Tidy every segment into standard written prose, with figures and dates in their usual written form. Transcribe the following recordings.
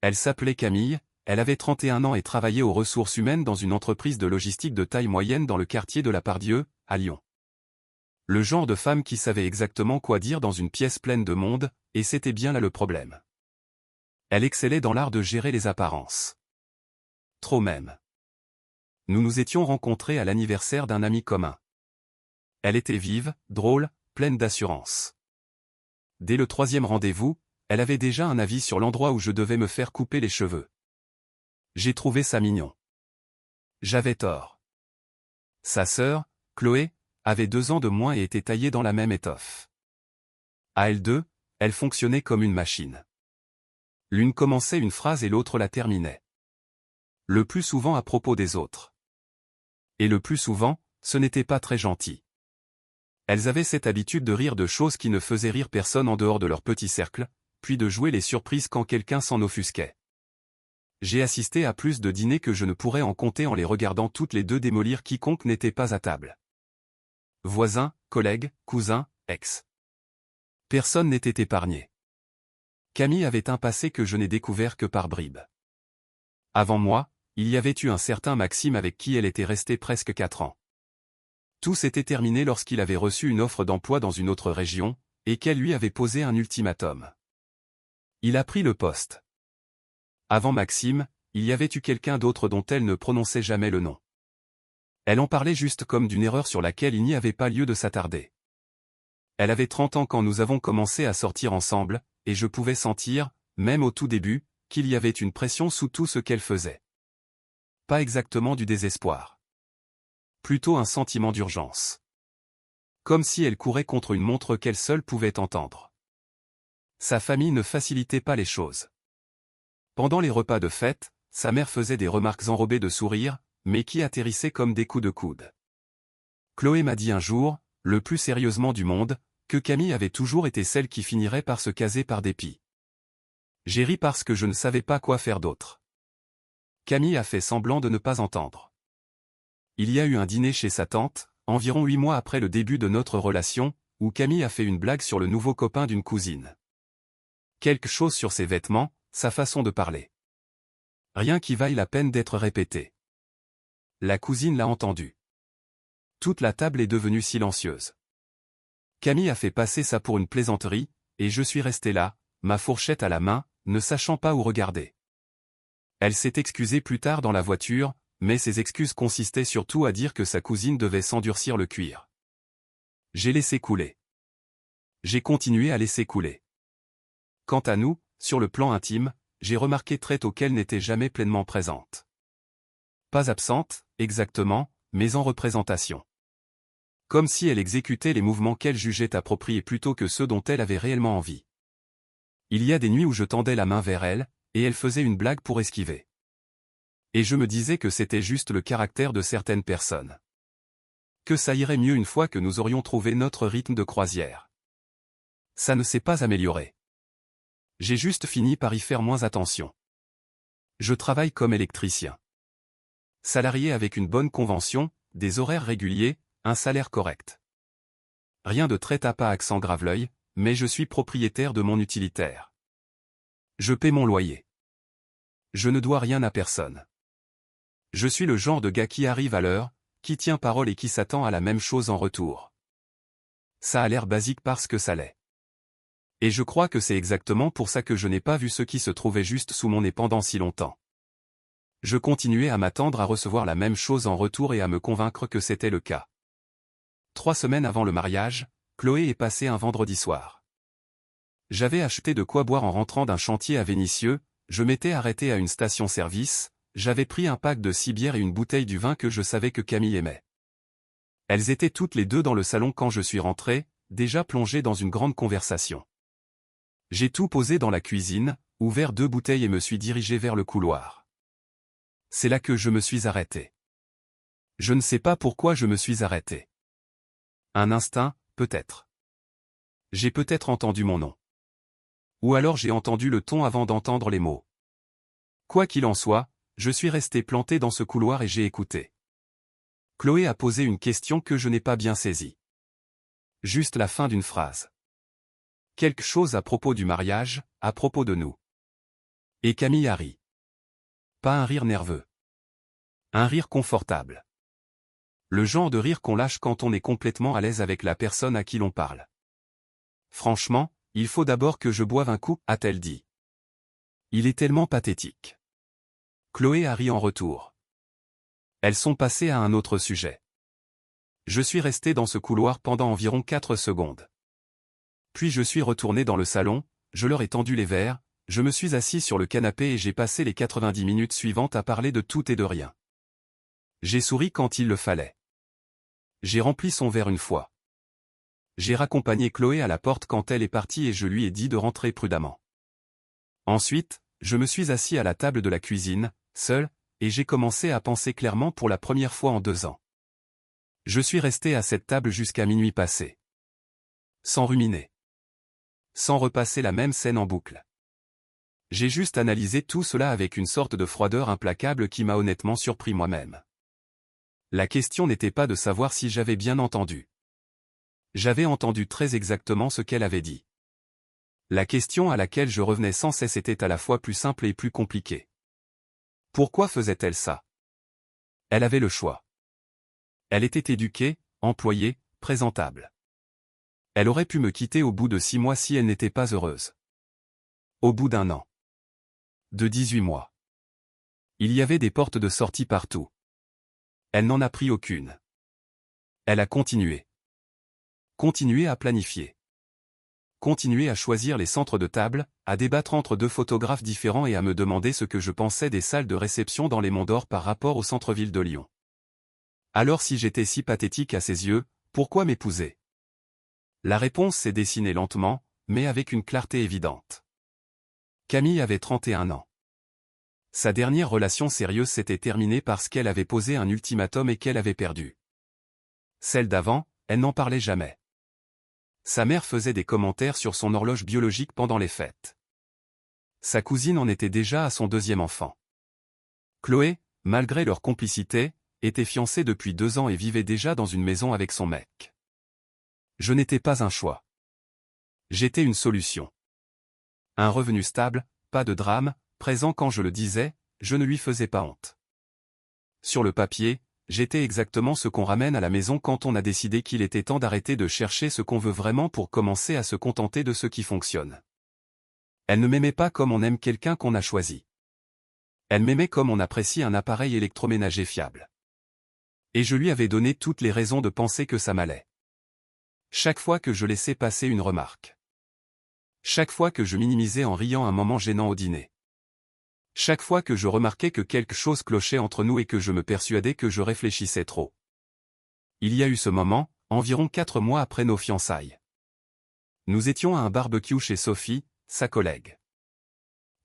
Elle s'appelait Camille, elle avait 31 ans et travaillait aux ressources humaines dans une entreprise de logistique de taille moyenne dans le quartier de la Pardieu, à Lyon. Le genre de femme qui savait exactement quoi dire dans une pièce pleine de monde, et c'était bien là le problème. Elle excellait dans l'art de gérer les apparences. Trop même. Nous nous étions rencontrés à l'anniversaire d'un ami commun. Elle était vive, drôle, pleine d'assurance. Dès le 3e rendez-vous, elle avait déjà un avis sur l'endroit où je devais me faire couper les cheveux. J'ai trouvé ça mignon. J'avais tort. Sa sœur, Chloé, avait 2 ans de moins et était taillée dans la même étoffe. À elles deux, elle fonctionnait comme une machine. L'une commençait une phrase et l'autre la terminait. Le plus souvent à propos des autres. Et le plus souvent, ce n'était pas très gentil. Elles avaient cette habitude de rire de choses qui ne faisaient rire personne en dehors de leur petit cercle, puis de jouer les surprises quand quelqu'un s'en offusquait. J'ai assisté à plus de dîners que je ne pourrais en compter en les regardant toutes les deux démolir quiconque n'était pas à table. Voisins, collègues, cousins, ex. Personne n'était épargné. Camille avait un passé que je n'ai découvert que par bribes. Avant moi, il y avait eu un certain Maxime avec qui elle était restée presque 4 ans. Tout s'était terminé lorsqu'il avait reçu une offre d'emploi dans une autre région, et qu'elle lui avait posé un ultimatum. Il a pris le poste. Avant Maxime, il y avait eu quelqu'un d'autre dont elle ne prononçait jamais le nom. Elle en parlait juste comme d'une erreur sur laquelle il n'y avait pas lieu de s'attarder. Elle avait 30 ans quand nous avons commencé à sortir ensemble, et je pouvais sentir, même au tout début, qu'il y avait une pression sous tout ce qu'elle faisait. Pas exactement du désespoir. Plutôt un sentiment d'urgence. Comme si elle courait contre une montre qu'elle seule pouvait entendre. Sa famille ne facilitait pas les choses. Pendant les repas de fête, sa mère faisait des remarques enrobées de sourires, mais qui atterrissaient comme des coups de coude. Chloé m'a dit un jour, le plus sérieusement du monde, que Camille avait toujours été celle qui finirait par se caser par dépit. J'ai ri parce que je ne savais pas quoi faire d'autre. Camille a fait semblant de ne pas entendre. Il y a eu un dîner chez sa tante, environ 8 mois après le début de notre relation, où Camille a fait une blague sur le nouveau copain d'une cousine. Quelque chose sur ses vêtements, sa façon de parler. Rien qui vaille la peine d'être répété. La cousine l'a entendu. Toute la table est devenue silencieuse. Camille a fait passer ça pour une plaisanterie, et je suis resté là, ma fourchette à la main, ne sachant pas où regarder. Elle s'est excusée plus tard dans la voiture, mais ses excuses consistaient surtout à dire que sa cousine devait s'endurcir le cuir. J'ai laissé couler. J'ai continué à laisser couler. Quant à nous, sur le plan intime, j'ai remarqué très tôt qu'elle n'était jamais pleinement présente. Pas absente, exactement, mais en représentation. Comme si elle exécutait les mouvements qu'elle jugeait appropriés plutôt que ceux dont elle avait réellement envie. Il y a des nuits où je tendais la main vers elle, et elle faisait une blague pour esquiver. Et je me disais que c'était juste le caractère de certaines personnes. Que ça irait mieux une fois que nous aurions trouvé notre rythme de croisière. Ça ne s'est pas amélioré. J'ai juste fini par y faire moins attention. Je travaille comme électricien. Salarié avec une bonne convention, des horaires réguliers, un salaire correct. Rien de très tape à accent Graveleuil, mais je suis propriétaire de mon utilitaire. Je paie mon loyer. Je ne dois rien à personne. Je suis le genre de gars qui arrive à l'heure, qui tient parole et qui s'attend à la même chose en retour. Ça a l'air basique parce que ça l'est. Et je crois que c'est exactement pour ça que je n'ai pas vu ce qui se trouvait juste sous mon nez pendant si longtemps. Je continuais à m'attendre à recevoir la même chose en retour et à me convaincre que c'était le cas. 3 semaines avant le mariage, Chloé est passée un vendredi soir. J'avais acheté de quoi boire en rentrant d'un chantier à Vénissieux, je m'étais arrêté à une station-service, j'avais pris un pack de 6 bières et une bouteille du vin que je savais que Camille aimait. Elles étaient toutes les deux dans le salon quand je suis rentré, déjà plongées dans une grande conversation. J'ai tout posé dans la cuisine, ouvert 2 bouteilles et me suis dirigé vers le couloir. C'est là que je me suis arrêté. Je ne sais pas pourquoi je me suis arrêté. Un instinct, peut-être. J'ai peut-être entendu mon nom. Ou alors j'ai entendu le ton avant d'entendre les mots. Quoi qu'il en soit, je suis resté planté dans ce couloir et j'ai écouté. Chloé a posé une question que je n'ai pas bien saisie. Juste la fin d'une phrase. Quelque chose à propos du mariage, à propos de nous. Et Camille a ri. Pas un rire nerveux. Un rire confortable. Le genre de rire qu'on lâche quand on est complètement à l'aise avec la personne à qui l'on parle. Franchement, il faut d'abord que je boive un coup, a-t-elle dit. Il est tellement pathétique. Chloé a ri en retour. Elles sont passées à un autre sujet. Je suis resté dans ce couloir pendant environ 4 secondes. Puis je suis retourné dans le salon, je leur ai tendu les verres, je me suis assis sur le canapé et j'ai passé les 90 minutes suivantes à parler de tout et de rien. J'ai souri quand il le fallait. J'ai rempli son verre une fois. J'ai raccompagné Chloé à la porte quand elle est partie et je lui ai dit de rentrer prudemment. Ensuite, je me suis assis à la table de la cuisine, seul, et j'ai commencé à penser clairement pour la première fois en 2 ans. Je suis resté à cette table jusqu'à minuit passé. Sans ruminer. Sans repasser la même scène en boucle. J'ai juste analysé tout cela avec une sorte de froideur implacable qui m'a honnêtement surpris moi-même. La question n'était pas de savoir si j'avais bien entendu. J'avais entendu très exactement ce qu'elle avait dit. La question à laquelle je revenais sans cesse était à la fois plus simple et plus compliquée. Pourquoi faisait-elle ça? Elle avait le choix. Elle était éduquée, employée, présentable. Elle aurait pu me quitter au bout de 6 mois si elle n'était pas heureuse. Au bout d'1 an. De 18 mois. Il y avait des portes de sortie partout. Elle n'en a pris aucune. Elle a continué. Continué à planifier. Continué à choisir les centres de table, à débattre entre 2 photographes différents et à me demander ce que je pensais des salles de réception dans les Monts d'Or par rapport au centre-ville de Lyon. Alors si j'étais si pathétique à ses yeux, pourquoi m'épouser? La réponse s'est dessinée lentement, mais avec une clarté évidente. Camille avait 31 ans. Sa dernière relation sérieuse s'était terminée parce qu'elle avait posé un ultimatum et qu'elle avait perdu. Celle d'avant, elle n'en parlait jamais. Sa mère faisait des commentaires sur son horloge biologique pendant les fêtes. Sa cousine en était déjà à son 2e enfant. Chloé, malgré leur complicité, était fiancée depuis 2 ans et vivait déjà dans une maison avec son mec. Je n'étais pas un choix. J'étais une solution. Un revenu stable, pas de drame, présent quand je le disais, je ne lui faisais pas honte. Sur le papier, j'étais exactement ce qu'on ramène à la maison quand on a décidé qu'il était temps d'arrêter de chercher ce qu'on veut vraiment pour commencer à se contenter de ce qui fonctionne. Elle ne m'aimait pas comme on aime quelqu'un qu'on a choisi. Elle m'aimait comme on apprécie un appareil électroménager fiable. Et je lui avais donné toutes les raisons de penser que ça m'allait. Chaque fois que je laissais passer une remarque. Chaque fois que je minimisais en riant un moment gênant au dîner. Chaque fois que je remarquais que quelque chose clochait entre nous et que je me persuadais que je réfléchissais trop. Il y a eu ce moment, environ 4 mois après nos fiançailles. Nous étions à un barbecue chez Sophie, sa collègue.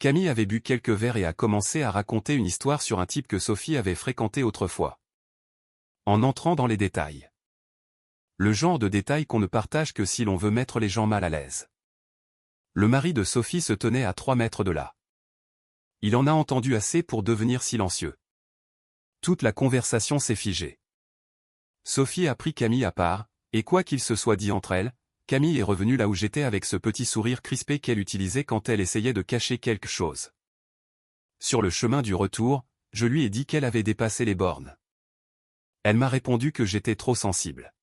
Camille avait bu quelques verres et a commencé à raconter une histoire sur un type que Sophie avait fréquenté autrefois. En entrant dans les détails. Le genre de détails qu'on ne partage que si l'on veut mettre les gens mal à l'aise. Le mari de Sophie se tenait à 3 mètres de là. Il en a entendu assez pour devenir silencieux. Toute la conversation s'est figée. Sophie a pris Camille à part, et quoi qu'il se soit dit entre elles, Camille est revenue là où j'étais avec ce petit sourire crispé qu'elle utilisait quand elle essayait de cacher quelque chose. Sur le chemin du retour, je lui ai dit qu'elle avait dépassé les bornes. Elle m'a répondu que j'étais trop sensible.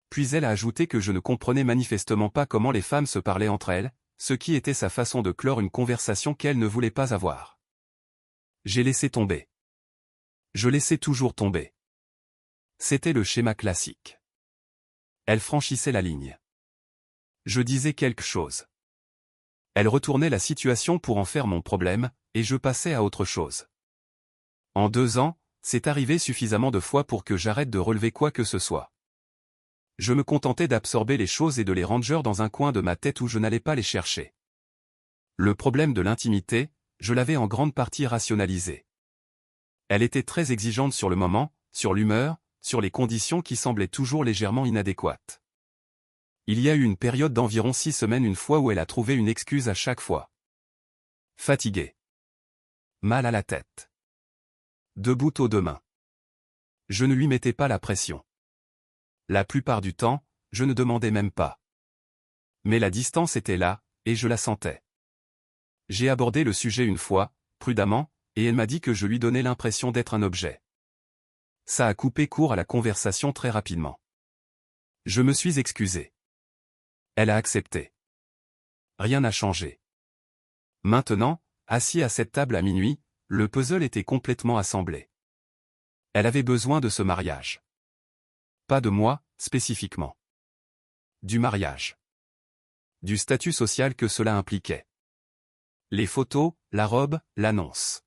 Puis elle a ajouté que je ne comprenais manifestement pas comment les femmes se parlaient entre elles, ce qui était sa façon de clore une conversation qu'elle ne voulait pas avoir. J'ai laissé tomber. Je laissais toujours tomber. C'était le schéma classique. Elle franchissait la ligne. Je disais quelque chose. Elle retournait la situation pour en faire mon problème, et je passais à autre chose. En 2 ans, c'est arrivé suffisamment de fois pour que j'arrête de relever quoi que ce soit. Je me contentais d'absorber les choses et de les ranger dans un coin de ma tête où je n'allais pas les chercher. Le problème de l'intimité, je l'avais en grande partie rationalisé. Elle était très exigeante sur le moment, sur l'humeur, sur les conditions qui semblaient toujours légèrement inadéquates. Il y a eu une période d'environ 6 semaines une fois où elle a trouvé une excuse à chaque fois. Fatiguée. Mal à la tête. Debout aux 2 mains. Je ne lui mettais pas la pression. La plupart du temps, je ne demandais même pas. Mais la distance était là, et je la sentais. J'ai abordé le sujet une fois, prudemment, et elle m'a dit que je lui donnais l'impression d'être un objet. Ça a coupé court à la conversation très rapidement. Je me suis excusé. Elle a accepté. Rien n'a changé. Maintenant, assis à cette table à minuit, le puzzle était complètement assemblé. Elle avait besoin de ce mariage. Pas de moi, spécifiquement. Du mariage. Du statut social que cela impliquait. Les photos, la robe, l'annonce.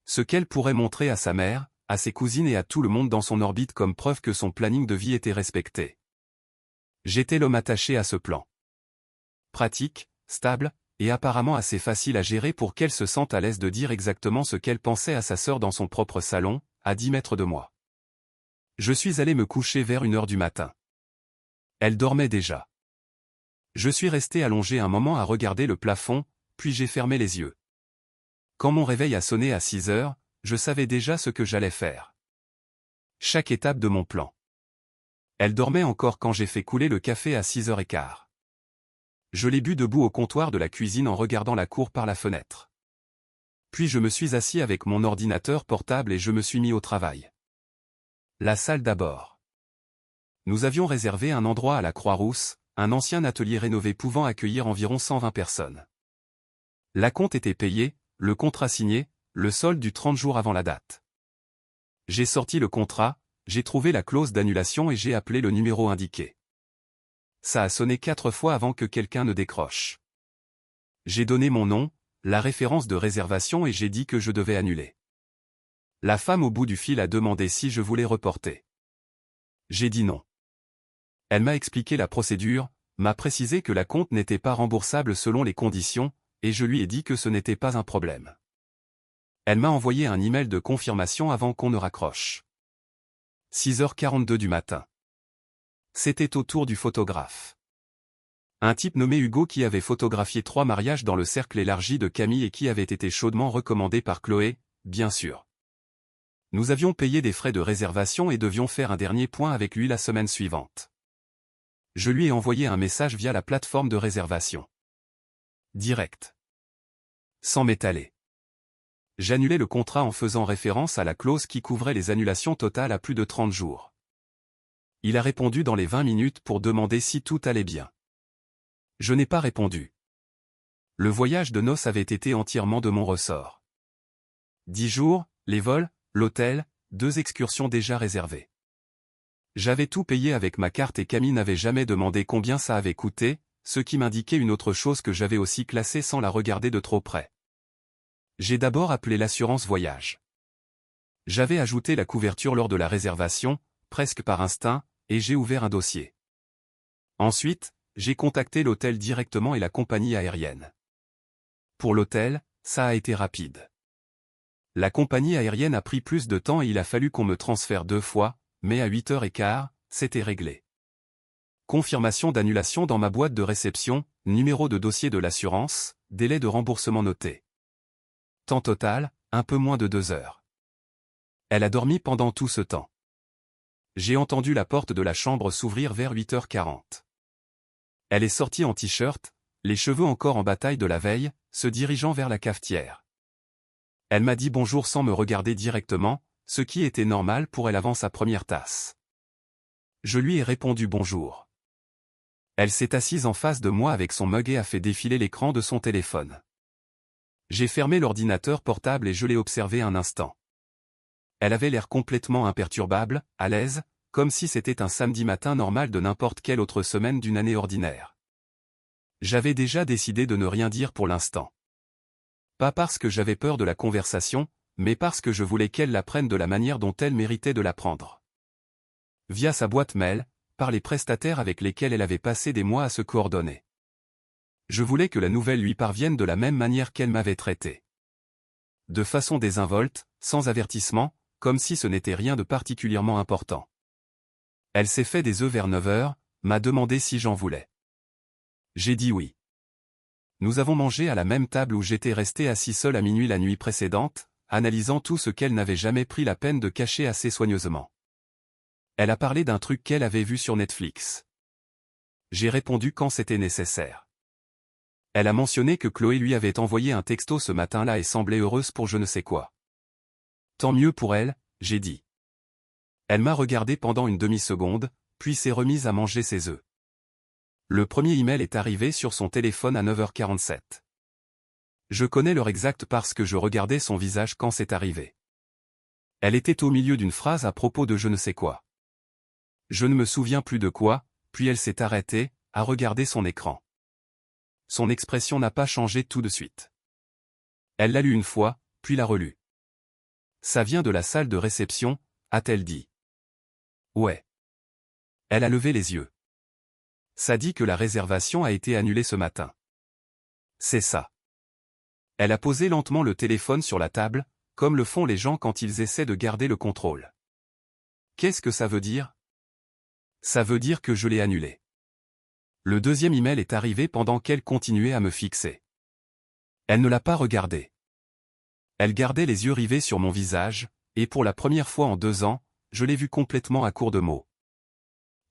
Ce qu'elle pourrait montrer à sa mère, à ses cousines et à tout le monde dans son orbite comme preuve que son planning de vie était respecté. J'étais l'homme attaché à ce plan. Pratique, stable, et apparemment assez facile à gérer pour qu'elle se sente à l'aise de dire exactement ce qu'elle pensait à sa sœur dans son propre salon, à 10 mètres de moi. Je suis allé me coucher vers 1h du matin. Elle dormait déjà. Je suis resté allongé un moment à regarder le plafond, puis j'ai fermé les yeux. Quand mon réveil a sonné à 6h, je savais déjà ce que j'allais faire. Chaque étape de mon plan. Elle dormait encore quand j'ai fait couler le café à 6h15. Je l'ai bu debout au comptoir de la cuisine en regardant la cour par la fenêtre. Puis je me suis assis avec mon ordinateur portable et je me suis mis au travail. La salle d'abord. Nous avions réservé un endroit à la Croix-Rousse, un ancien atelier rénové pouvant accueillir environ 120 personnes. L'acompte était payé, le contrat signé, le solde du 30 jours avant la date. J'ai sorti le contrat, j'ai trouvé la clause d'annulation et j'ai appelé le numéro indiqué. Ça a sonné 4 fois avant que quelqu'un ne décroche. J'ai donné mon nom, la référence de réservation et j'ai dit que je devais annuler. La femme au bout du fil a demandé si je voulais reporter. J'ai dit non. Elle m'a expliqué la procédure, m'a précisé que l'acompte n'était pas remboursable selon les conditions, et je lui ai dit que ce n'était pas un problème. Elle m'a envoyé un email de confirmation avant qu'on ne raccroche. 6h42 du matin. C'était au tour du photographe. Un type nommé Hugo qui avait photographié 3 mariages dans le cercle élargi de Camille et qui avait été chaudement recommandé par Chloé, bien sûr. Nous avions payé des frais de réservation et devions faire un dernier point avec lui la semaine suivante. Je lui ai envoyé un message via la plateforme de réservation. Direct. Sans m'étaler. J'annulais le contrat en faisant référence à la clause qui couvrait les annulations totales à plus de 30 jours. Il a répondu dans les 20 minutes pour demander si tout allait bien. Je n'ai pas répondu. Le voyage de noces avait été entièrement de mon ressort. 10 jours, les vols, l'hôtel, 2 excursions déjà réservées. J'avais tout payé avec ma carte et Camille n'avait jamais demandé combien ça avait coûté, ce qui m'indiquait une autre chose que j'avais aussi classée sans la regarder de trop près. J'ai d'abord appelé l'assurance voyage. J'avais ajouté la couverture lors de la réservation, presque par instinct, et j'ai ouvert un dossier. Ensuite, j'ai contacté l'hôtel directement et la compagnie aérienne. Pour l'hôtel, ça a été rapide. La compagnie aérienne a pris plus de temps et il a fallu qu'on me transfère 2 fois, mais à 8h15, c'était réglé. Confirmation d'annulation dans ma boîte de réception, numéro de dossier de l'assurance, délai de remboursement noté. Temps total, un peu moins de 2 heures. Elle a dormi pendant tout ce temps. J'ai entendu la porte de la chambre s'ouvrir vers 8h40. Elle est sortie en t-shirt, les cheveux encore en bataille de la veille, se dirigeant vers la cafetière. Elle m'a dit bonjour sans me regarder directement, ce qui était normal pour elle avant sa première tasse. Je lui ai répondu bonjour. Elle s'est assise en face de moi avec son mug et a fait défiler l'écran de son téléphone. J'ai fermé l'ordinateur portable et je l'ai observé un instant. Elle avait l'air complètement imperturbable, à l'aise, comme si c'était un samedi matin normal de n'importe quelle autre semaine d'une année ordinaire. J'avais déjà décidé de ne rien dire pour l'instant. Pas parce que j'avais peur de la conversation, mais parce que je voulais qu'elle l'apprenne de la manière dont elle méritait de l'apprendre. Via sa boîte mail, par les prestataires avec lesquels elle avait passé des mois à se coordonner. Je voulais que la nouvelle lui parvienne de la même manière qu'elle m'avait traité. De façon désinvolte, sans avertissement, comme si ce n'était rien de particulièrement important. Elle s'est fait des œufs vers 9h, m'a demandé si j'en voulais. J'ai dit oui. Nous avons mangé à la même table où j'étais resté assis seul à minuit la nuit précédente, analysant tout ce qu'elle n'avait jamais pris la peine de cacher assez soigneusement. Elle a parlé d'un truc qu'elle avait vu sur Netflix. J'ai répondu quand c'était nécessaire. Elle a mentionné que Chloé lui avait envoyé un texto ce matin-là et semblait heureuse pour je ne sais quoi. Tant mieux pour elle, j'ai dit. Elle m'a regardé pendant une demi-seconde, puis s'est remise à manger ses œufs. Le premier email est arrivé sur son téléphone à 9h47. Je connais l'heure exacte parce que je regardais son visage quand c'est arrivé. Elle était au milieu d'une phrase à propos de je ne sais quoi. Je ne me souviens plus de quoi, puis elle s'est arrêtée, à regarder son écran. Son expression n'a pas changé tout de suite. Elle l'a lu une fois, puis l'a relu. Ça vient de la salle de réception, a-t-elle dit. Ouais. Elle a levé les yeux. Ça dit que la réservation a été annulée ce matin. C'est ça. Elle a posé lentement le téléphone sur la table, comme le font les gens quand ils essaient de garder le contrôle. Qu'est-ce que ça veut dire? Ça veut dire que je l'ai annulé. Le deuxième email est arrivé pendant qu'elle continuait à me fixer. Elle ne l'a pas regardé. Elle gardait les yeux rivés sur mon visage, et pour la première fois en 2 ans, je l'ai vue complètement à court de mots.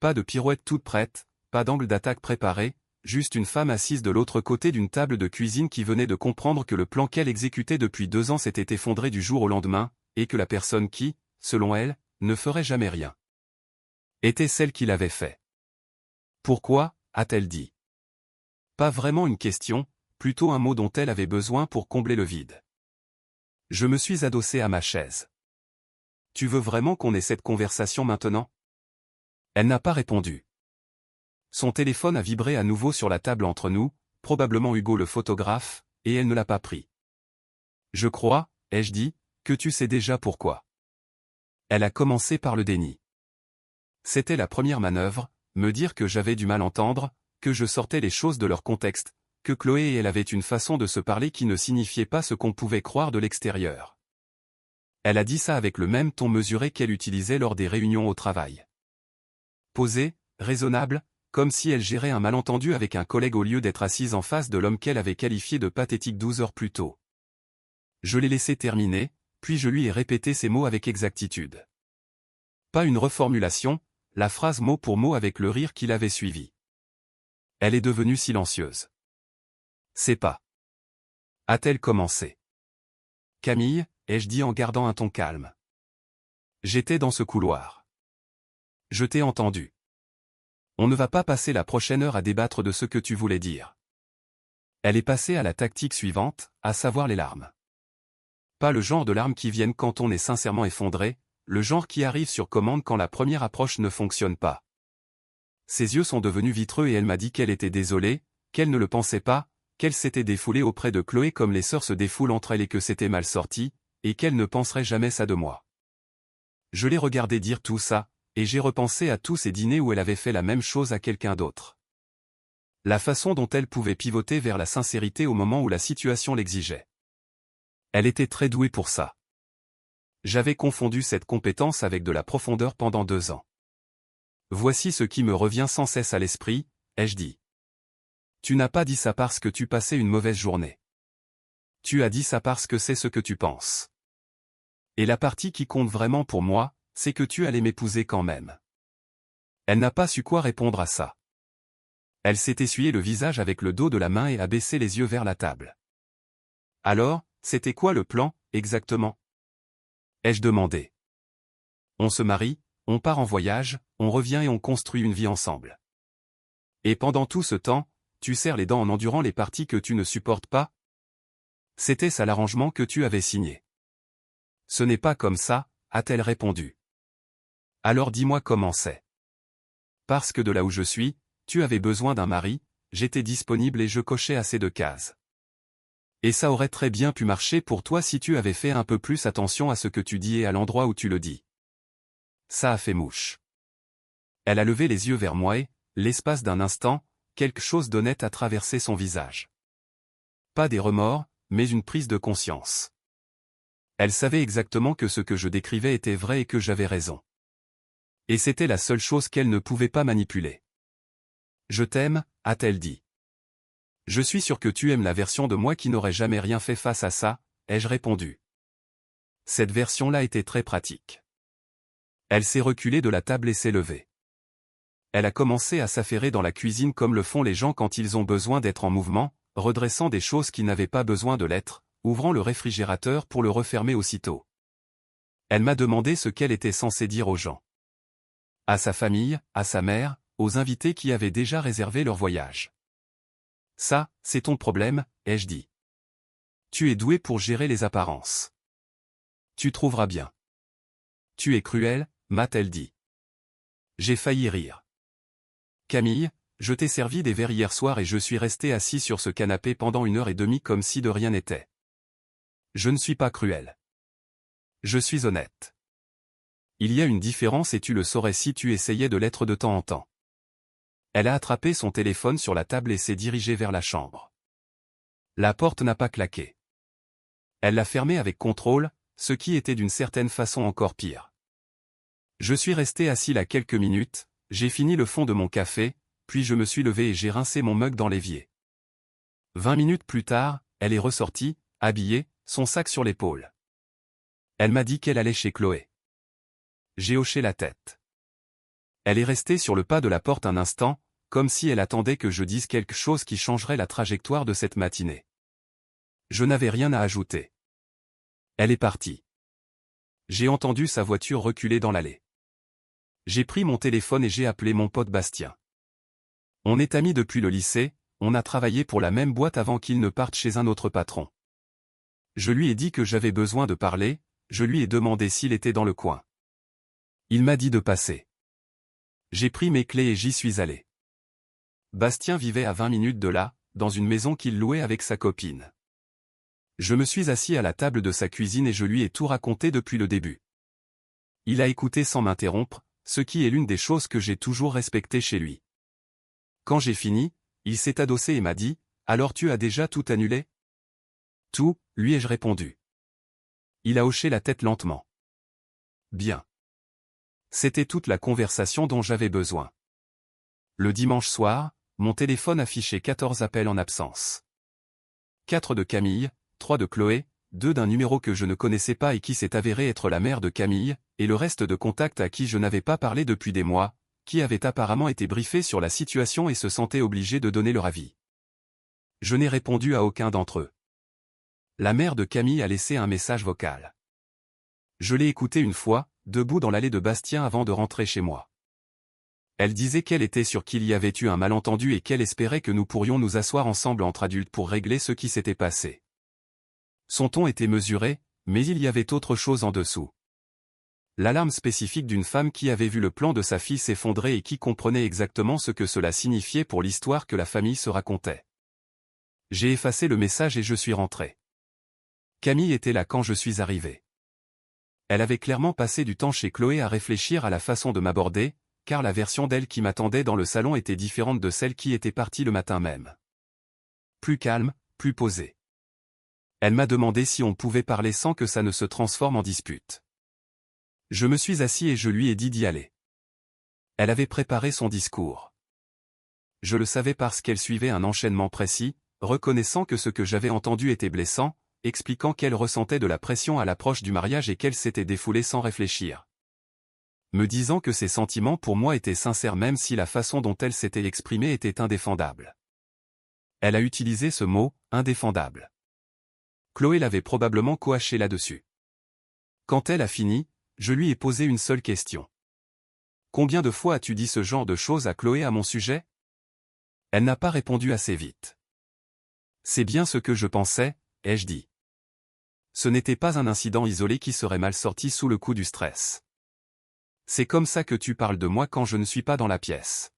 Pas de pirouette toute prête, pas d'angle d'attaque préparé, juste une femme assise de l'autre côté d'une table de cuisine qui venait de comprendre que le plan qu'elle exécutait depuis 2 ans s'était effondré du jour au lendemain, et que la personne qui, selon elle, ne ferait jamais rien, était celle qui l'avait fait. Pourquoi, a-t-elle dit. Pas vraiment une question, plutôt un mot dont elle avait besoin pour combler le vide. Je me suis adossé à ma chaise. Tu veux vraiment qu'on ait cette conversation maintenant? Elle n'a pas répondu. Son téléphone a vibré à nouveau sur la table entre nous, probablement Hugo le photographe, et elle ne l'a pas pris. Je crois, ai-je dit, que tu sais déjà pourquoi. Elle a commencé par le déni. C'était la première manœuvre, me dire que j'avais du mal à entendre, que je sortais les choses de leur contexte, que Chloé et elle avaient une façon de se parler qui ne signifiait pas ce qu'on pouvait croire de l'extérieur. Elle a dit ça avec le même ton mesuré qu'elle utilisait lors des réunions au travail. Posé, raisonnable, comme si elle gérait un malentendu avec un collègue au lieu d'être assise en face de l'homme qu'elle avait qualifié de pathétique 12 heures plus tôt. Je l'ai laissé terminer, puis je lui ai répété ces mots avec exactitude. Pas une reformulation, la phrase mot pour mot avec le rire qui l'avait suivi. Elle est devenue silencieuse. C'est pas. A-t-elle commencé? Camille, ai-je dit en gardant un ton calme. J'étais dans ce couloir. Je t'ai entendu. On ne va pas passer la prochaine heure à débattre de ce que tu voulais dire. Elle est passée à la tactique suivante, à savoir les larmes. Pas le genre de larmes qui viennent quand on est sincèrement effondré, le genre qui arrive sur commande quand la première approche ne fonctionne pas. Ses yeux sont devenus vitreux et elle m'a dit qu'elle était désolée, qu'elle ne le pensait pas, qu'elle s'était défoulée auprès de Chloé comme les sœurs se défoulent entre elles et que c'était mal sorti, et qu'elle ne penserait jamais ça de moi. Je l'ai regardé dire tout ça, et j'ai repensé à tous ces dîners où elle avait fait la même chose à quelqu'un d'autre. La façon dont elle pouvait pivoter vers la sincérité au moment où la situation l'exigeait. Elle était très douée pour ça. J'avais confondu cette compétence avec de la profondeur pendant 2 ans. Voici ce qui me revient sans cesse à l'esprit, ai-je dit. Tu n'as pas dit ça parce que tu passais une mauvaise journée. Tu as dit ça parce que c'est ce que tu penses. Et la partie qui compte vraiment pour moi, c'est que tu allais m'épouser quand même. Elle n'a pas su quoi répondre à ça. Elle s'est essuyé le visage avec le dos de la main et a baissé les yeux vers la table. Alors, c'était quoi le plan, exactement? Ai-je demandé. On se marie, on part en voyage, on revient et on construit une vie ensemble. Et pendant tout ce temps, tu serres les dents en endurant les parties que tu ne supportes pas? C'était ça l'arrangement que tu avais signé. Ce n'est pas comme ça, a-t-elle répondu. Alors dis-moi comment c'est. Parce que de là où je suis, tu avais besoin d'un mari, j'étais disponible et je cochais assez de cases. Et ça aurait très bien pu marcher pour toi si tu avais fait un peu plus attention à ce que tu dis et à l'endroit où tu le dis. Ça a fait mouche. Elle a levé les yeux vers moi et, l'espace d'un instant, quelque chose d'honnête a traversé son visage. Pas des remords, mais une prise de conscience. Elle savait exactement que ce que je décrivais était vrai et que j'avais raison. Et c'était la seule chose qu'elle ne pouvait pas manipuler. Je t'aime, a-t-elle dit. Je suis sûr que tu aimes la version de moi qui n'aurait jamais rien fait face à ça, ai-je répondu. Cette version-là était très pratique. Elle s'est reculée de la table et s'est levée. Elle a commencé à s'affairer dans la cuisine comme le font les gens quand ils ont besoin d'être en mouvement, redressant des choses qui n'avaient pas besoin de l'être, ouvrant le réfrigérateur pour le refermer aussitôt. Elle m'a demandé ce qu'elle était censée dire aux gens. À sa famille, à sa mère, aux invités qui avaient déjà réservé leur voyage. Ça, c'est ton problème, ai-je dit. Tu es doué pour gérer les apparences. Tu trouveras bien. Tu es cruel, m'a-t-elle dit. J'ai failli rire. Camille, je t'ai servi des verres hier soir et je suis resté assis sur ce canapé pendant 1 heure et demie comme si de rien n'était. Je ne suis pas cruel. Je suis honnête. Il y a une différence et tu le saurais si tu essayais de l'être de temps en temps. Elle a attrapé son téléphone sur la table et s'est dirigée vers la chambre. La porte n'a pas claqué. Elle l'a fermée avec contrôle, ce qui était d'une certaine façon encore pire. Je suis resté assis là quelques minutes, j'ai fini le fond de mon café, puis je me suis levé et j'ai rincé mon mug dans l'évier. 20 minutes plus tard, elle est ressortie, habillée, son sac sur l'épaule. Elle m'a dit qu'elle allait chez Chloé. J'ai hoché la tête. Elle est restée sur le pas de la porte un instant, comme si elle attendait que je dise quelque chose qui changerait la trajectoire de cette matinée. Je n'avais rien à ajouter. Elle est partie. J'ai entendu sa voiture reculer dans l'allée. J'ai pris mon téléphone et j'ai appelé mon pote Bastien. On est amis depuis le lycée, on a travaillé pour la même boîte avant qu'il ne parte chez un autre patron. Je lui ai dit que j'avais besoin de parler, je lui ai demandé s'il était dans le coin. Il m'a dit de passer. J'ai pris mes clés et j'y suis allé. Bastien vivait à 20 minutes de là, dans une maison qu'il louait avec sa copine. Je me suis assis à la table de sa cuisine et je lui ai tout raconté depuis le début. Il a écouté sans m'interrompre, ce qui est l'une des choses que j'ai toujours respectées chez lui. Quand j'ai fini, il s'est adossé et m'a dit « Alors tu as déjà tout annulé ?» Tout, lui ai-je répondu. Il a hoché la tête lentement. Bien. C'était toute la conversation dont j'avais besoin. Le dimanche soir, mon téléphone affichait 14 appels en absence. 4 de Camille, 3 de Chloé, 2 d'un numéro que je ne connaissais pas et qui s'est avéré être la mère de Camille, et le reste de contacts à qui je n'avais pas parlé depuis des mois, qui avaient apparemment été briefés sur la situation et se sentaient obligés de donner leur avis. Je n'ai répondu à aucun d'entre eux. La mère de Camille a laissé un message vocal. Je l'ai écouté une fois, debout dans l'allée de Bastien avant de rentrer chez moi. Elle disait qu'elle était sûre qu'il y avait eu un malentendu et qu'elle espérait que nous pourrions nous asseoir ensemble entre adultes pour régler ce qui s'était passé. Son ton était mesuré, mais il y avait autre chose en dessous. L'alarme spécifique d'une femme qui avait vu le plan de sa fille s'effondrer et qui comprenait exactement ce que cela signifiait pour l'histoire que la famille se racontait. J'ai effacé le message et je suis rentré. Camille était là quand je suis arrivé. Elle avait clairement passé du temps chez Chloé à réfléchir à la façon de m'aborder, car la version d'elle qui m'attendait dans le salon était différente de celle qui était partie le matin même. Plus calme, plus posée. Elle m'a demandé si on pouvait parler sans que ça ne se transforme en dispute. Je me suis assis et je lui ai dit d'y aller. Elle avait préparé son discours. Je le savais parce qu'elle suivait un enchaînement précis, reconnaissant que ce que j'avais entendu était blessant, expliquant qu'elle ressentait de la pression à l'approche du mariage et qu'elle s'était défoulée sans réfléchir. Me disant que ses sentiments pour moi étaient sincères même si la façon dont elle s'était exprimée était indéfendable. Elle a utilisé ce mot, indéfendable. Chloé l'avait probablement coaché là-dessus. Quand elle a fini, je lui ai posé une seule question. Combien de fois as-tu dit ce genre de choses à Chloé à mon sujet? Elle n'a pas répondu assez vite. C'est bien ce que je pensais, ai-je dit. Ce n'était pas un incident isolé qui serait mal sorti sous le coup du stress. C'est comme ça que tu parles de moi quand je ne suis pas dans la pièce.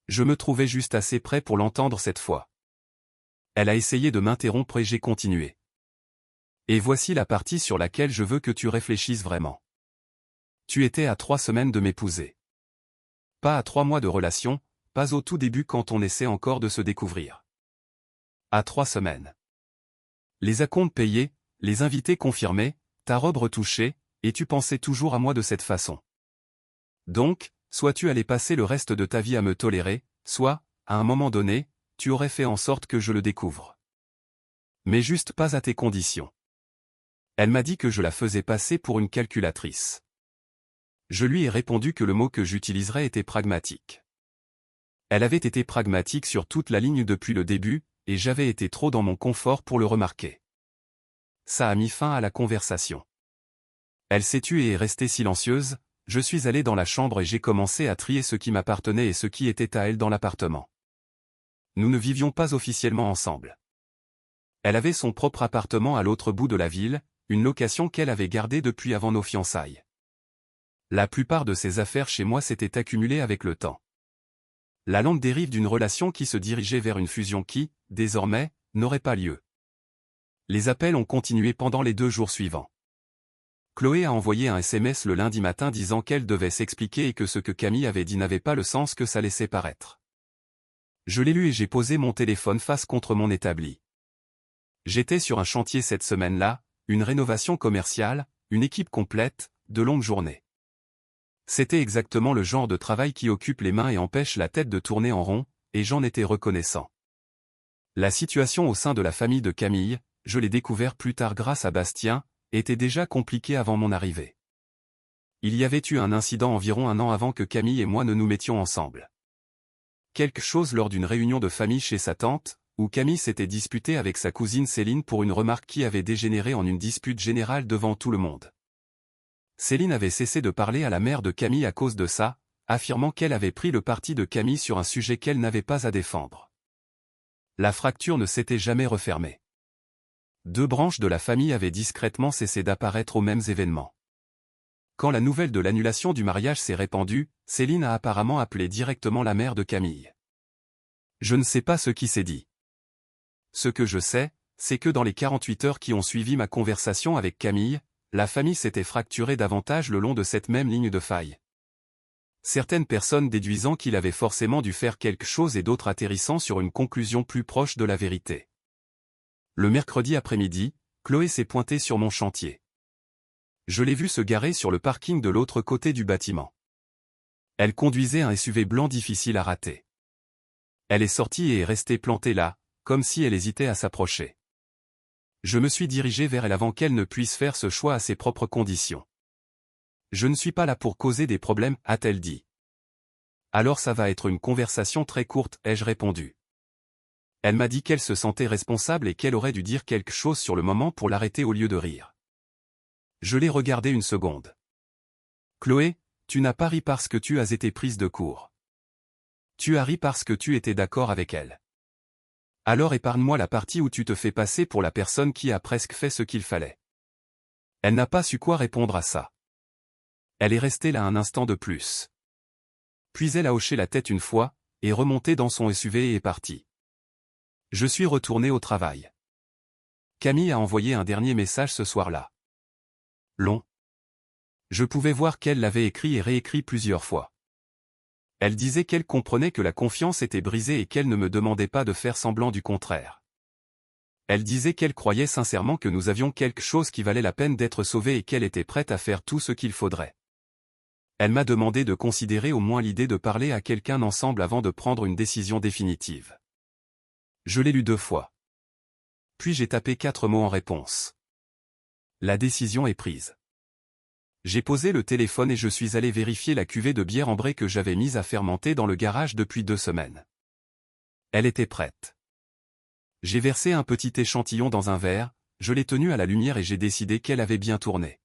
Je me trouvais juste assez près pour l'entendre cette fois. Elle a essayé de m'interrompre et j'ai continué. Et voici la partie sur laquelle je veux que tu réfléchisses vraiment. Tu étais à 3 semaines de m'épouser. Pas à 3 mois de relation, pas au tout début quand on essaie encore de se découvrir. À 3 semaines. Les acomptes payés, les invités confirmés, ta robe retouchée, et tu pensais toujours à moi de cette façon. Donc, soit tu allais passer le reste de ta vie à me tolérer, soit, à un moment donné, tu aurais fait en sorte que je le découvre. Mais juste pas à tes conditions. Elle m'a dit que je la faisais passer pour une calculatrice. Je lui ai répondu que le mot que j'utiliserais était pragmatique. Elle avait été pragmatique sur toute la ligne depuis le début, et j'avais été trop dans mon confort pour le remarquer. Ça a mis fin à la conversation. Elle s'est tue et est restée silencieuse. Je suis allé dans la chambre et j'ai commencé à trier ce qui m'appartenait et ce qui était à elle dans l'appartement. Nous ne vivions pas officiellement ensemble. Elle avait son propre appartement à l'autre bout de la ville, une location qu'elle avait gardée depuis avant nos fiançailles. La plupart de ses affaires chez moi s'étaient accumulées avec le temps. La longue dérive d'une relation qui se dirigeait vers une fusion qui, désormais, n'aurait pas lieu. Les appels ont continué pendant les 2 jours suivants. Chloé a envoyé un SMS le lundi matin disant qu'elle devait s'expliquer et que ce que Camille avait dit n'avait pas le sens que ça laissait paraître. Je l'ai lu et j'ai posé mon téléphone face contre mon établi. J'étais sur un chantier cette semaine-là, une rénovation commerciale, une équipe complète, de longues journées. C'était exactement le genre de travail qui occupe les mains et empêche la tête de tourner en rond, et j'en étais reconnaissant. La situation au sein de la famille de Camille, je l'ai découvert plus tard grâce à Bastien, était déjà compliquée avant mon arrivée. Il y avait eu un incident environ 1 an avant que Camille et moi ne nous mettions ensemble. Quelque chose lors d'une réunion de famille chez sa tante, où Camille s'était disputée avec sa cousine Céline pour une remarque qui avait dégénéré en une dispute générale devant tout le monde. Céline avait cessé de parler à la mère de Camille à cause de ça, affirmant qu'elle avait pris le parti de Camille sur un sujet qu'elle n'avait pas à défendre. La fracture ne s'était jamais refermée. 2 branches de la famille avaient discrètement cessé d'apparaître aux mêmes événements. Quand la nouvelle de l'annulation du mariage s'est répandue, Céline a apparemment appelé directement la mère de Camille. Je ne sais pas ce qui s'est dit. Ce que je sais, c'est que dans les 48 heures qui ont suivi ma conversation avec Camille, la famille s'était fracturée davantage le long de cette même ligne de faille. Certaines personnes déduisant qu'il avait forcément dû faire quelque chose et d'autres atterrissant sur une conclusion plus proche de la vérité. Le mercredi après-midi, Chloé s'est pointée sur mon chantier. Je l'ai vue se garer sur le parking de l'autre côté du bâtiment. Elle conduisait un SUV blanc difficile à rater. Elle est sortie et est restée plantée là, comme si elle hésitait à s'approcher. Je me suis dirigé vers elle avant qu'elle ne puisse faire ce choix à ses propres conditions. Je ne suis pas là pour causer des problèmes, a-t-elle dit. Alors ça va être une conversation très courte, ai-je répondu. Elle m'a dit qu'elle se sentait responsable et qu'elle aurait dû dire quelque chose sur le moment pour l'arrêter au lieu de rire. Je l'ai regardée une seconde. Chloé, tu n'as pas ri parce que tu as été prise de court. Tu as ri parce que tu étais d'accord avec elle. Alors épargne-moi la partie où tu te fais passer pour la personne qui a presque fait ce qu'il fallait. Elle n'a pas su quoi répondre à ça. Elle est restée là un instant de plus. Puis elle a hoché la tête une fois, est remontée dans son SUV et est partie. Je suis retourné au travail. Camille a envoyé un dernier message ce soir-là. Long. Je pouvais voir qu'elle l'avait écrit et réécrit plusieurs fois. Elle disait qu'elle comprenait que la confiance était brisée et qu'elle ne me demandait pas de faire semblant du contraire. Elle disait qu'elle croyait sincèrement que nous avions quelque chose qui valait la peine d'être sauvé et qu'elle était prête à faire tout ce qu'il faudrait. Elle m'a demandé de considérer au moins l'idée de parler à quelqu'un ensemble avant de prendre une décision définitive. Je l'ai lu 2 fois. Puis j'ai tapé 4 mots en réponse. La décision est prise. J'ai posé le téléphone et je suis allé vérifier la cuvée de bière ambrée que j'avais mise à fermenter dans le garage depuis 2 semaines. Elle était prête. J'ai versé un petit échantillon dans un verre, je l'ai tenue à la lumière et j'ai décidé qu'elle avait bien tourné.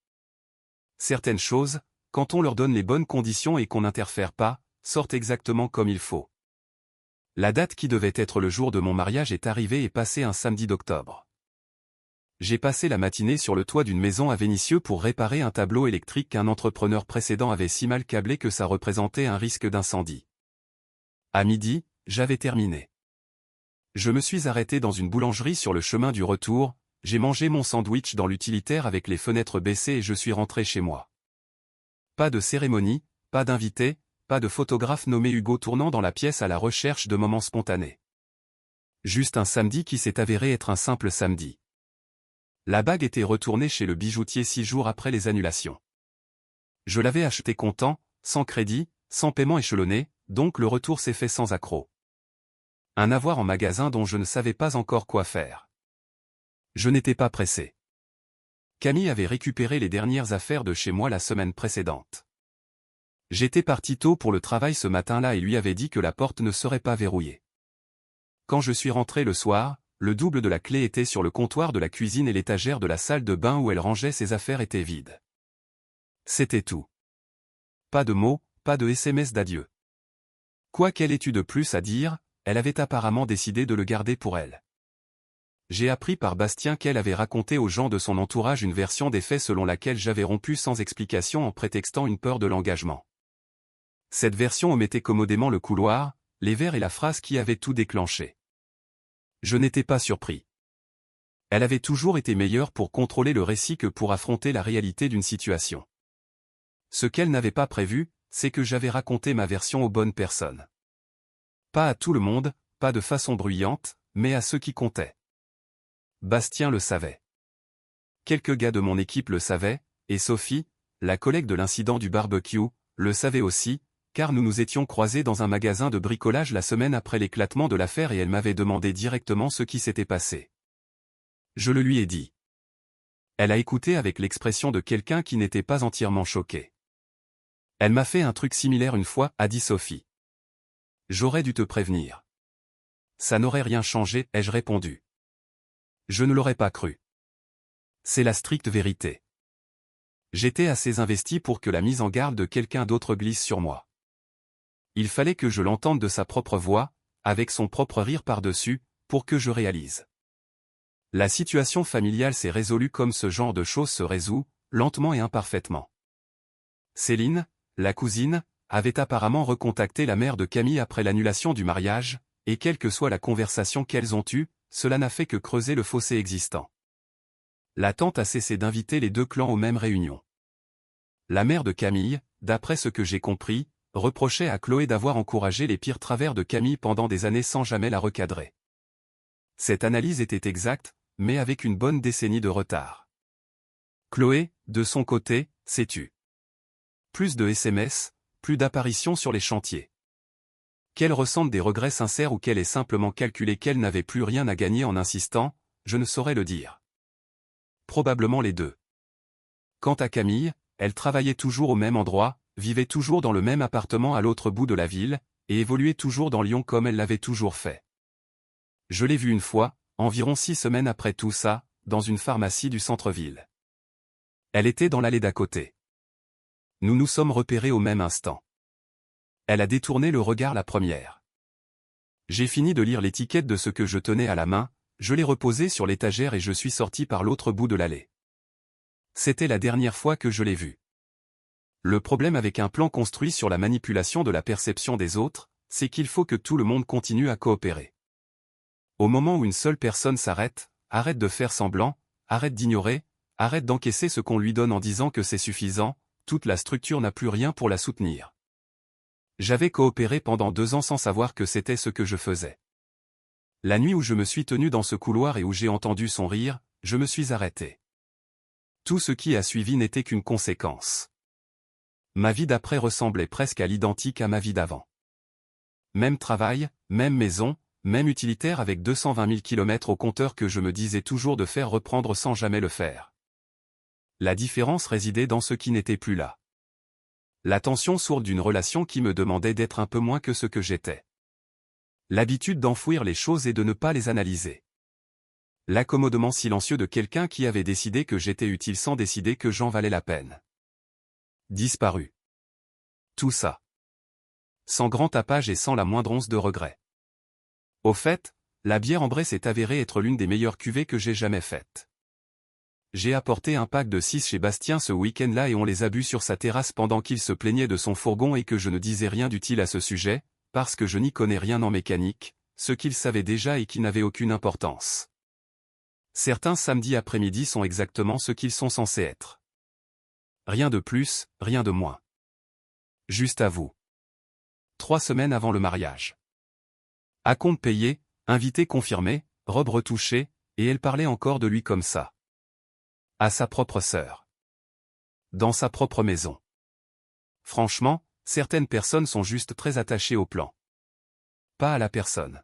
Certaines choses, quand on leur donne les bonnes conditions et qu'on n'interfère pas, sortent exactement comme il faut. La date qui devait être le jour de mon mariage est arrivée et passée un samedi d'octobre. J'ai passé la matinée sur le toit d'une maison à Vénissieux pour réparer un tableau électrique qu'un entrepreneur précédent avait si mal câblé que ça représentait un risque d'incendie. À midi, j'avais terminé. Je me suis arrêté dans une boulangerie sur le chemin du retour, j'ai mangé mon sandwich dans l'utilitaire avec les fenêtres baissées et je suis rentré chez moi. Pas de cérémonie, pas d'invité, pas de photographe nommé Hugo tournant dans la pièce à la recherche de moments spontanés. Juste un samedi qui s'est avéré être un simple samedi. La bague était retournée chez le bijoutier 6 jours après les annulations. Je l'avais achetée comptant, sans crédit, sans paiement échelonné, donc le retour s'est fait sans accroc. Un avoir en magasin dont je ne savais pas encore quoi faire. Je n'étais pas pressé. Camille avait récupéré les dernières affaires de chez moi la semaine précédente. J'étais parti tôt pour le travail ce matin-là et lui avais dit que la porte ne serait pas verrouillée. Quand je suis rentré le soir, le double de la clé était sur le comptoir de la cuisine et l'étagère de la salle de bain où elle rangeait ses affaires était vide. C'était tout. Pas de mots, pas de SMS d'adieu. Quoi qu'elle ait eu de plus à dire, elle avait apparemment décidé de le garder pour elle. J'ai appris par Bastien qu'elle avait raconté aux gens de son entourage une version des faits selon laquelle j'avais rompu sans explication en prétextant une peur de l'engagement. Cette version omettait commodément le couloir, les verres et la phrase qui avait tout déclenché. Je n'étais pas surpris. Elle avait toujours été meilleure pour contrôler le récit que pour affronter la réalité d'une situation. Ce qu'elle n'avait pas prévu, c'est que j'avais raconté ma version aux bonnes personnes. Pas à tout le monde, pas de façon bruyante, mais à ceux qui comptaient. Bastien le savait. Quelques gars de mon équipe le savaient, et Sophie, la collègue de l'incident du barbecue, le savait aussi, car nous nous étions croisés dans un magasin de bricolage la semaine après l'éclatement de l'affaire et elle m'avait demandé directement ce qui s'était passé. Je le lui ai dit. Elle a écouté avec l'expression de quelqu'un qui n'était pas entièrement choqué. Elle m'a fait un truc similaire une fois, a dit Sophie. J'aurais dû te prévenir. Ça n'aurait rien changé, ai-je répondu. Je ne l'aurais pas cru. C'est la stricte vérité. J'étais assez investi pour que la mise en garde de quelqu'un d'autre glisse sur moi. Il fallait que je l'entende de sa propre voix, avec son propre rire par-dessus, pour que je réalise. La situation familiale s'est résolue comme ce genre de choses se résout, lentement et imparfaitement. Céline, la cousine, avait apparemment recontacté la mère de Camille après l'annulation du mariage, et quelle que soit la conversation qu'elles ont eue, cela n'a fait que creuser le fossé existant. La tante a cessé d'inviter les deux clans aux mêmes réunions. La mère de Camille, d'après ce que j'ai compris, reprochait à Chloé d'avoir encouragé les pires travers de Camille pendant des années sans jamais la recadrer. Cette analyse était exacte, mais avec une bonne décennie de retard. Chloé, de son côté, s'est tue. Plus de SMS, plus d'apparitions sur les chantiers. Qu'elle ressente des regrets sincères ou qu'elle ait simplement calculé qu'elle n'avait plus rien à gagner en insistant, je ne saurais le dire. Probablement les deux. Quant à Camille, elle travaillait toujours au même endroit, vivait toujours dans le même appartement à l'autre bout de la ville, et évoluait toujours dans Lyon comme elle l'avait toujours fait. Je l'ai vue une fois, environ 6 semaines après tout ça, dans une pharmacie du centre-ville. Elle était dans l'allée d'à côté. Nous nous sommes repérés au même instant. Elle a détourné le regard la première. J'ai fini de lire l'étiquette de ce que je tenais à la main, je l'ai reposé sur l'étagère et je suis sorti par l'autre bout de l'allée. C'était la dernière fois que je l'ai vue. Le problème avec un plan construit sur la manipulation de la perception des autres, c'est qu'il faut que tout le monde continue à coopérer. Au moment où une seule personne s'arrête, arrête de faire semblant, arrête d'ignorer, arrête d'encaisser ce qu'on lui donne en disant que c'est suffisant, toute la structure n'a plus rien pour la soutenir. J'avais coopéré pendant 2 ans sans savoir que c'était ce que je faisais. La nuit où je me suis tenu dans ce couloir et où j'ai entendu son rire, je me suis arrêté. Tout ce qui a suivi n'était qu'une conséquence. Ma vie d'après ressemblait presque à l'identique à ma vie d'avant. Même travail, même maison, même utilitaire avec 220 000 km au compteur que je me disais toujours de faire reprendre sans jamais le faire. La différence résidait dans ce qui n'était plus là. La tension sourde d'une relation qui me demandait d'être un peu moins que ce que j'étais. L'habitude d'enfouir les choses et de ne pas les analyser. L'accommodement silencieux de quelqu'un qui avait décidé que j'étais utile sans décider que j'en valais la peine. Disparu. Tout ça. Sans grand tapage et sans la moindre once de regret. Au fait, la bière ambrée s'est avérée être l'une des meilleures cuvées que j'ai jamais faites. J'ai apporté un pack de 6 chez Bastien ce week-end-là et on les a bu sur sa terrasse pendant qu'il se plaignait de son fourgon et que je ne disais rien d'utile à ce sujet, parce que je n'y connais rien en mécanique, ce qu'il savait déjà et qui n'avait aucune importance. Certains samedis après-midi sont exactement ce qu'ils sont censés être. Rien de plus, rien de moins. Juste à vous. 3 semaines avant le mariage. Acompte payé, invité confirmé, robe retouchée, et elle parlait encore de lui comme ça. À sa propre sœur. Dans sa propre maison. Franchement, certaines personnes sont juste très attachées au plan. Pas à la personne.